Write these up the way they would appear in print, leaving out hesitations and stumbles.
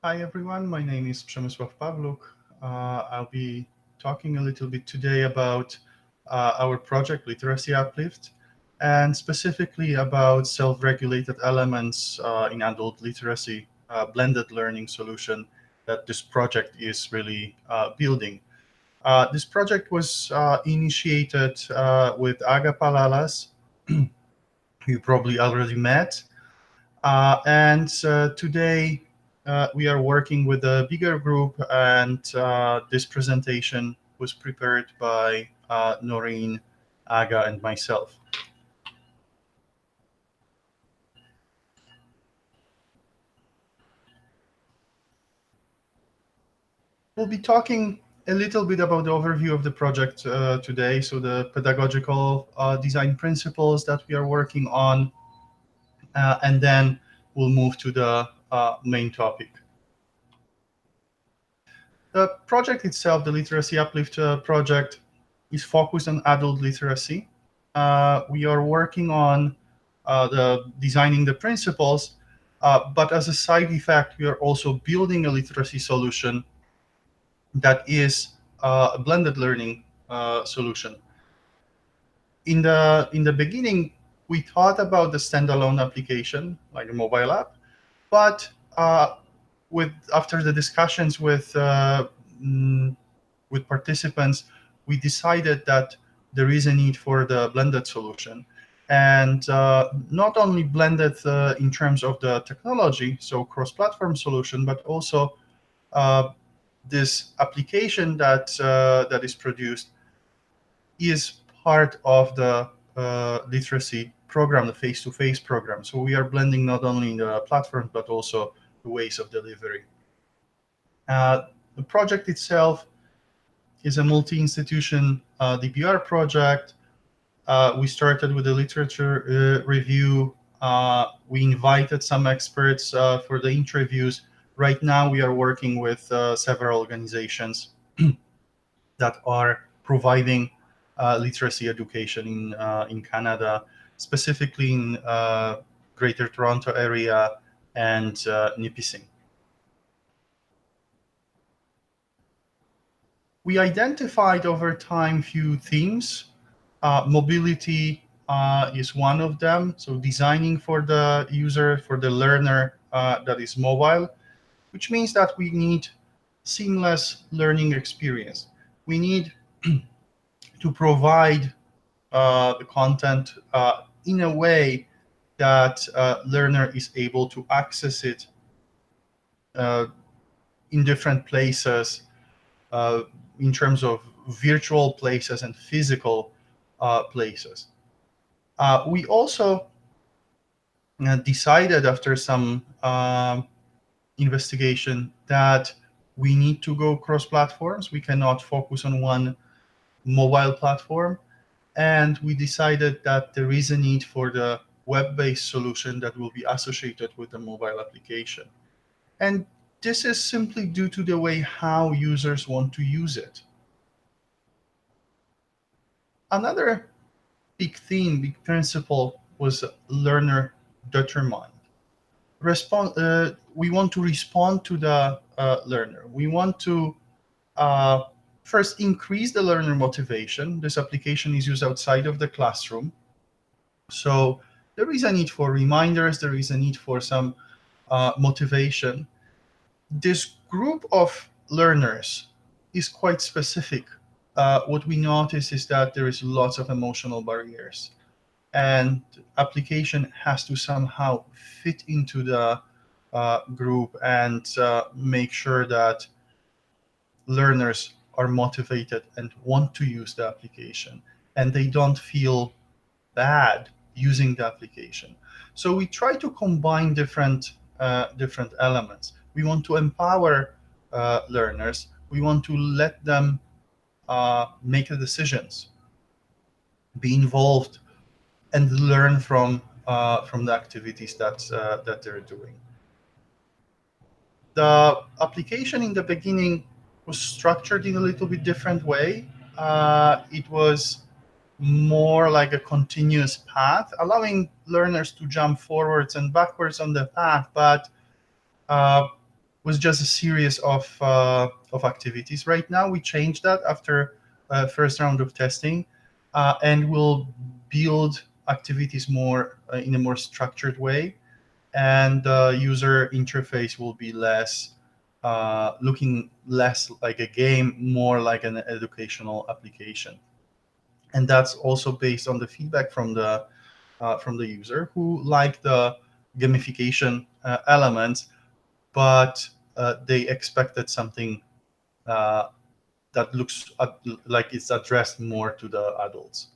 Hi everyone, my name is Przemysław Pawluk. I'll be talking a little bit today about our project Literacy Uplift and specifically about self-regulated elements in adult literacy, blended learning solution that this project is really building. This project was initiated with Aga Palalas, who you probably already met, and today we are working with a bigger group, and this presentation was prepared by Noreen, Aga, and myself. We'll be talking a little bit about the overview of the project today, so the pedagogical design principles that we are working on, and then we'll move to the main topic. The project itself, the Literacy Uplift project, is focused on adult literacy. We are working on the designing the principles, but as a side effect, we are also building a literacy solution that is a blended learning solution. In the beginning, we thought about the standalone application, like a mobile app, but with after the discussions mm, with participants, we decided that there is a need for the blended solution. And not only blended in terms of the technology, so cross-platform solution, but also uh, this application that is produced is part of the literacy program, the face-to-face program. So we are blending not only the platforms, but also the ways of delivery. The project itself is a multi-institution DPR project. We started with a literature review. We invited some experts for the interviews. Right now, we are working with several organizations that are providing literacy education in Canada, specifically in Greater Toronto area and Nipissing. We identified over time few themes. Mobility is one of them. So designing for the user, for the learner that is mobile, which means that we need seamless learning experience. We need to provide the content in a way that learner is able to access it uh, in different places, uh, in terms of virtual places and physical places. We also decided after some investigation that we need to go cross platforms. We cannot focus on one mobile platform. And we decided that there is a need for the web-based solution that will be associated with the mobile application. And this is simply due to the way how users want to use it. Another big theme, big principle was learner determined. We want to respond to the learner. We want to uh, first increase the learner motivation. This application is used outside of the classroom. So there is a need for reminders, there is a need for some motivation. This group of learners is quite specific. What we notice is that there is lots of emotional barriers, and application has to somehow fit into the group and make sure that learners are motivated and want to use the application, and they don't feel bad using the application. So we try to combine different elements. We want to empower learners. We want to let them make the decisions, be involved, and learn from the activities that they're doing. The application in the beginning was structured in a little bit different way. It was more like a continuous path, allowing learners to jump forwards and backwards on the path, but uh, was just a series of activities. Right now, we changed that after first round of testing, and we'll build activities more in a more structured way, and the user interface will be less looking less like a game, more like an educational application. And that's also based on the feedback from the user who like the gamification elements, but they expected something uh, that looks like it's addressed more to the adults.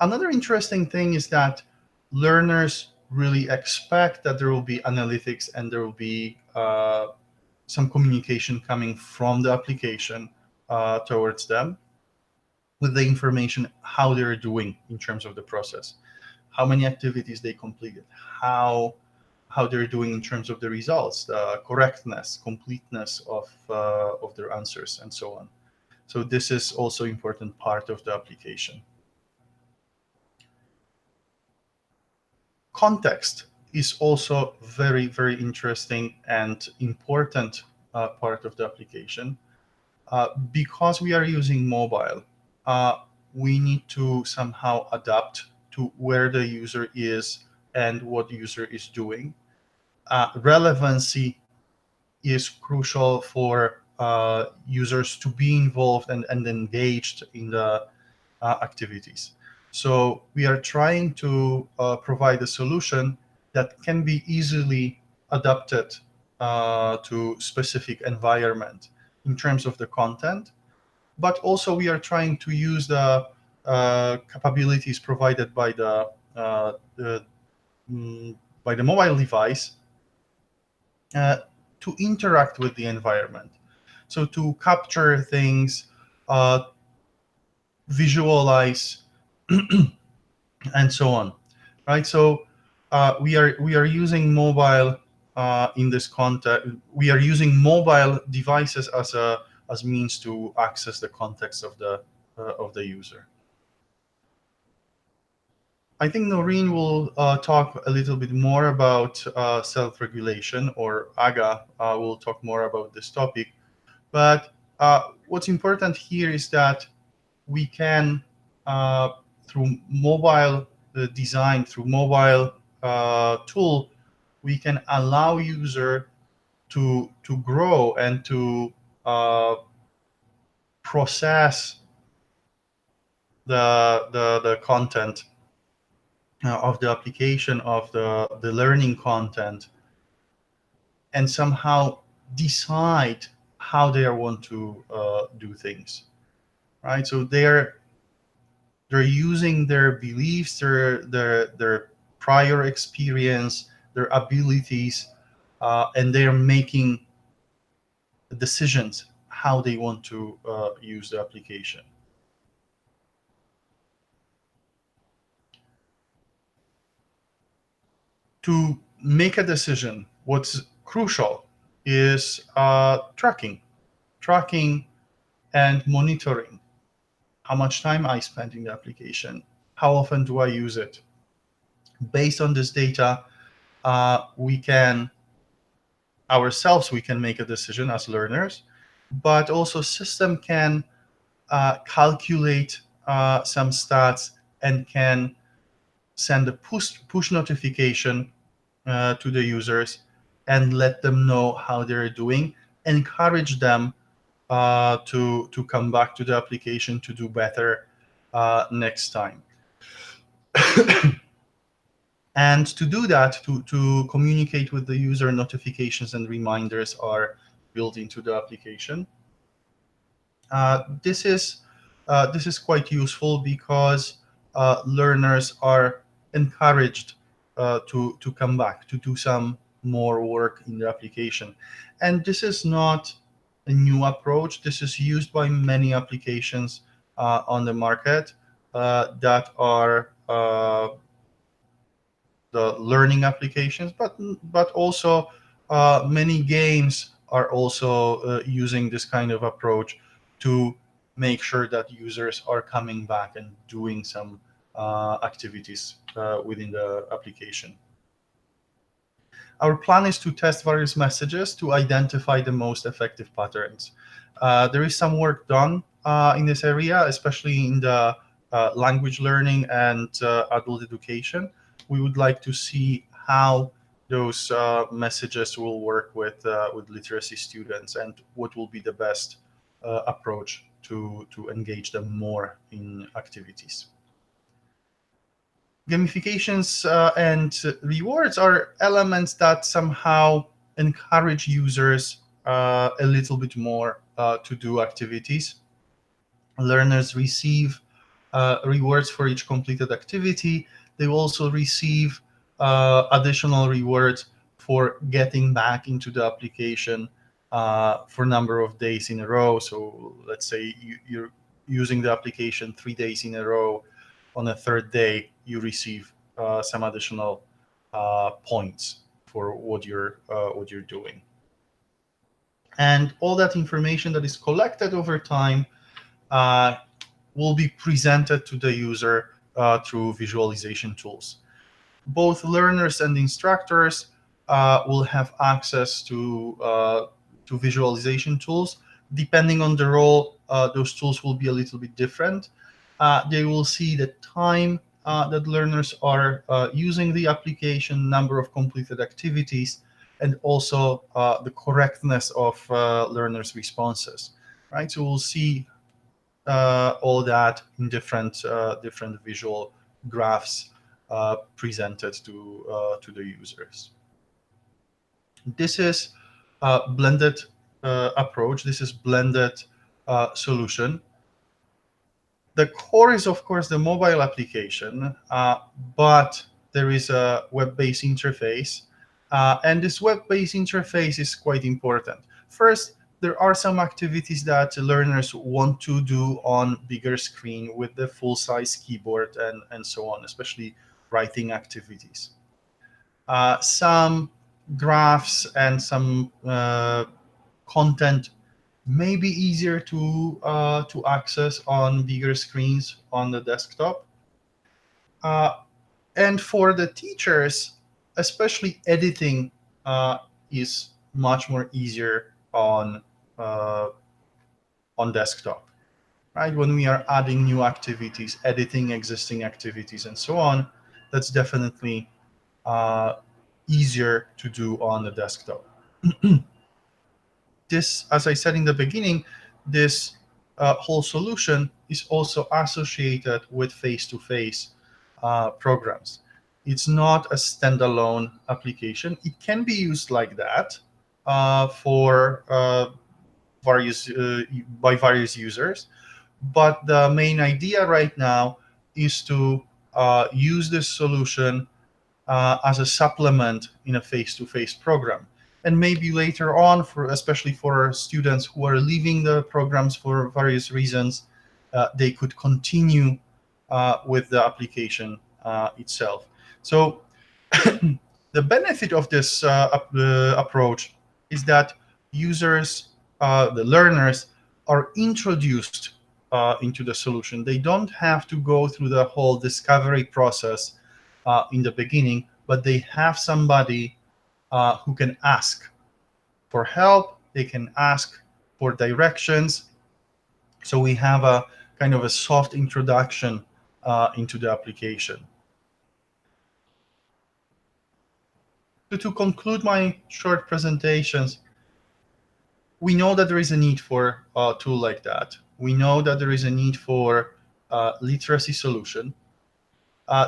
Another interesting thing is that learners really expect that there will be analytics and there will be some communication coming from the application towards them with the information how they're doing in terms of the process, how many activities they completed, how they're doing in terms of the results, the correctness, completeness of their answers, and so on. So this is also important part of the application. Context is also very, very interesting and important part of the application. Because we are using mobile, uh, we need to somehow adapt to where the user is and what the user is doing. Relevancy is crucial for users to be involved and engaged in the activities. So we are trying to provide a solution that can be easily adapted to specific environment in terms of the content, but also we are trying to use the capabilities provided the mm, by the mobile device uh, to interact with the environment. So to capture things, uh, visualize, and so on, right? So we are using mobile in this context. We are using mobile devices as means to access the context of the user. I think Noreen will talk a little bit more about self-regulation, or AGA will talk more about this topic. But what's important here is that we can, through mobile design, through mobile tool, we can allow user to grow and to process the content of the application of the learning content, and somehow decide how they want to do things, right? So they're using their beliefs, their prior experience, their abilities, and they're making decisions how they want to use the application. To make a decision, what's crucial is tracking and monitoring how much time I spend in the application, how often do I use it. Based on this data, we can ourselves we can make a decision as learners, but also system can calculate some stats and can send a push notification to the users and let them know how they're doing, encourage them to come back to the application to do better next time. And to do that, to communicate with the user, notifications and reminders are built into the application. This is quite useful because learners are encouraged to come back to do some more work in the application, and this is not a new approach. This is used by many applications on the market that are the learning applications, but also many games are also using this kind of approach to make sure that users are coming back and doing some activities within the application. Our plan is to test various messages to identify the most effective patterns. There is some work done in this area, especially in the language learning and adult education. We would like to see how those messages will work with literacy students and what will be the best approach to engage them more in activities. Gamifications and rewards are elements that somehow encourage users a little bit more to do activities. Learners receive rewards for each completed activity. They will also receive additional rewards for getting back into the application for a number of days in a row. So let's say you're using the application 3 days in a row. On the third day, you receive some additional points for what you're doing. And all that information that is collected over time uh, will be presented to the user through visualization tools. Both learners and instructors will have access to visualization tools. Depending on the role, those tools will be a little bit different. They will see the time that learners are using the application, number of completed activities, and also the correctness of learners' responses. Right, so we'll see all that in different visual graphs presented to the users. This is a blended approach. This is blended solution. The core is, of course, the mobile application, but there is a web-based interface, and this web-based interface is quite important. First, there are some activities that learners want to do on bigger screen with the full-size keyboard and so on, especially writing activities. Some graphs and some content may be easier to access on bigger screens on the desktop. And for the teachers, especially editing is much more easier on desktop, right? When we are adding new activities, editing existing activities, and so on, that's definitely easier to do on the desktop. This, as I said in the beginning, this whole solution is also associated with face-to-face programs. It's not a standalone application. It can be used like that for by various users, but the main idea right now is to use this solution as a supplement in a face-to-face program. And maybe later on, especially for students who are leaving the programs for various reasons, they could continue with the application itself. So the benefit of this approach is that users, the learners, are introduced into the solution. They don't have to go through the whole discovery process in the beginning, but they have somebody who can ask for help. They can ask for directions. So we have a kind of a soft introduction into the application. To conclude my short presentations, we know that there is a need for a tool like that. We know that there is a need for a literacy solution.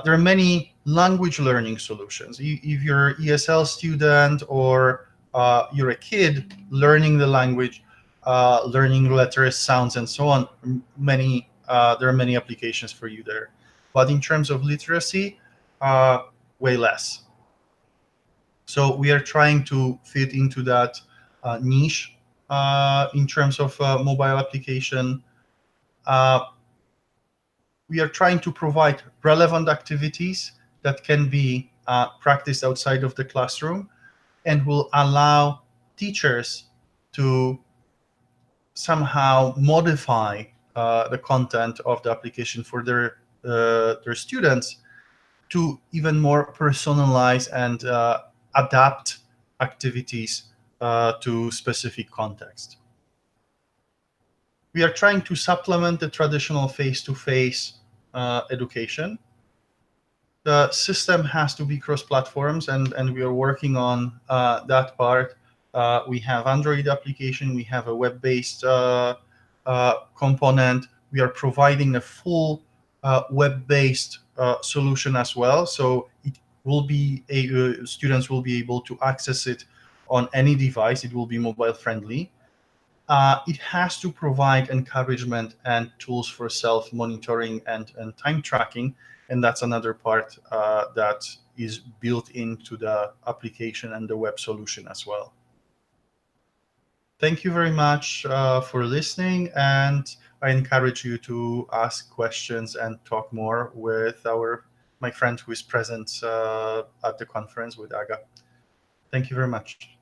There are many language learning solutions. If you're an ESL student or you're a kid learning the language, learning letters, sounds, and so on, there are many applications for you there. But in terms of literacy, way less. So we are trying to fit into that niche in terms of mobile application. We are trying to provide relevant activities that can be practiced outside of the classroom and will allow teachers to somehow modify the content of the application for their students to even more personalize and adapt activities to specific context. We are trying to supplement the traditional face-to-face education. The system has to be cross-platforms, and we are working on that part. We have Android application, we have a web-based component. We are providing a full web-based solution as well, so it will be students will be able to access it on any device. It will be mobile friendly. It has to provide encouragement and tools for self-monitoring and time tracking, and that's another part that is built into the application and the web solution as well. Thank you very much for listening, and I encourage you to ask questions and talk more with my friend who is present at the conference with Aga. Thank you very much.